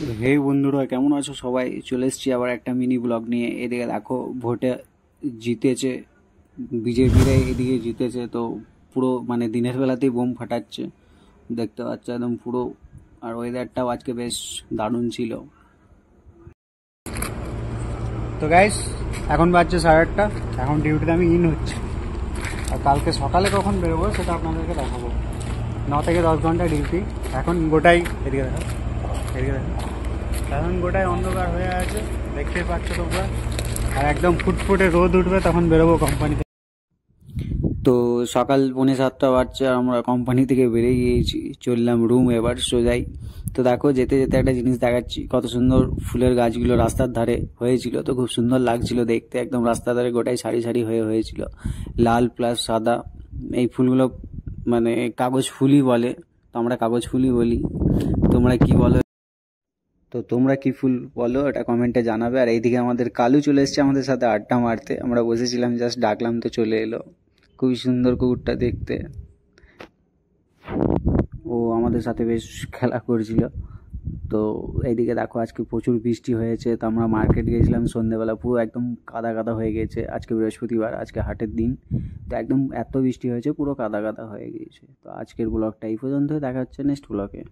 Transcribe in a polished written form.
হে বন্ধুরা, কেমন আছো সবাই? চলে এসেছি আবার একটা মিনি ব্লগ নিয়ে। এদিকে দেখো, ভোটে জিতেছে বিজেপিরা, এদিকে জিতেছে তো পুরো মানে দিনের বেলাতেই বোম ফাটাচ্ছে, দেখতে পাচ্ছ একদম পুরো। আর ওয়েদারটাও আজকে বেশ দারুণ ছিল। তো গাইস, এখন বাজছে 8:30, এখন ডিউটিতে আমি ইন হচ্ছে। আর কালকে সকালে কখন বেরোবো সেটা আপনাদেরকে দেখাবো। 9 থেকে 10 ঘন্টা ডিউটি। এখন গোটাই এদিকে দেখো, এদিকে দেখো, এখন গোটায় অন্ধকার হয়ে আছে, দেখতেই পাচ্ছ তোমরা। আর একদম ফুটফুটে রোদ উঠবে, তখন বেরোবো কোম্পানিতে। তো সকাল 6:45 বাজছে আর আমরা কোম্পানি থেকে বেরিয়ে গিয়েছি, চললাম রুম এবার সোজাই। তো দেখো, যেতে যেতে একটা জিনিস দেখাচ্ছি, কত সুন্দর ফুলের গাছগুলো রাস্তার ধারে হয়েছিল, তো খুব সুন্দর লাগছিল দেখতে। একদম রাস্তার ধারে গোটাই সারি সারি হয়ে হয়েছিল, লাল প্লাস সাদা। এই ফুলগুলো মানে কাগজ ফুলই বলে, তো আমরা কাগজ ফুলই বলি। তোমরা কি বলো? তো তোমরা কি ফুল বলো, এটা কমেন্টে জানাবে। আর এইদিকে আমাদের কালু চলে এসেছে আমাদের সাথে আড্ডা মারতে। আমরা বসেছিলাম, জাস্ট ডাকলাম তো চলে এলো। খুবই সুন্দর কুকুরটা দেখতে। ও আমাদের সাথে বেশ খেলা করছিল। তো এইদিকে দেখো, আজকে প্রচুর বৃষ্টি হয়েছে, তো আমরা মার্কেট গিয়েছিলাম সন্ধ্যেবেলা, পুরো একদম কাদা কাদা হয়ে গেছে। আজকে বৃহস্পতিবার, আজকে হাটের দিন, তো একদম এত বৃষ্টি হয়েছে পুরো কাদা কাদা হয়ে গিয়েছে। তো আজকের ব্লগটা এই পর্যন্ত, দেখা হচ্ছে নেক্সট ব্লগে।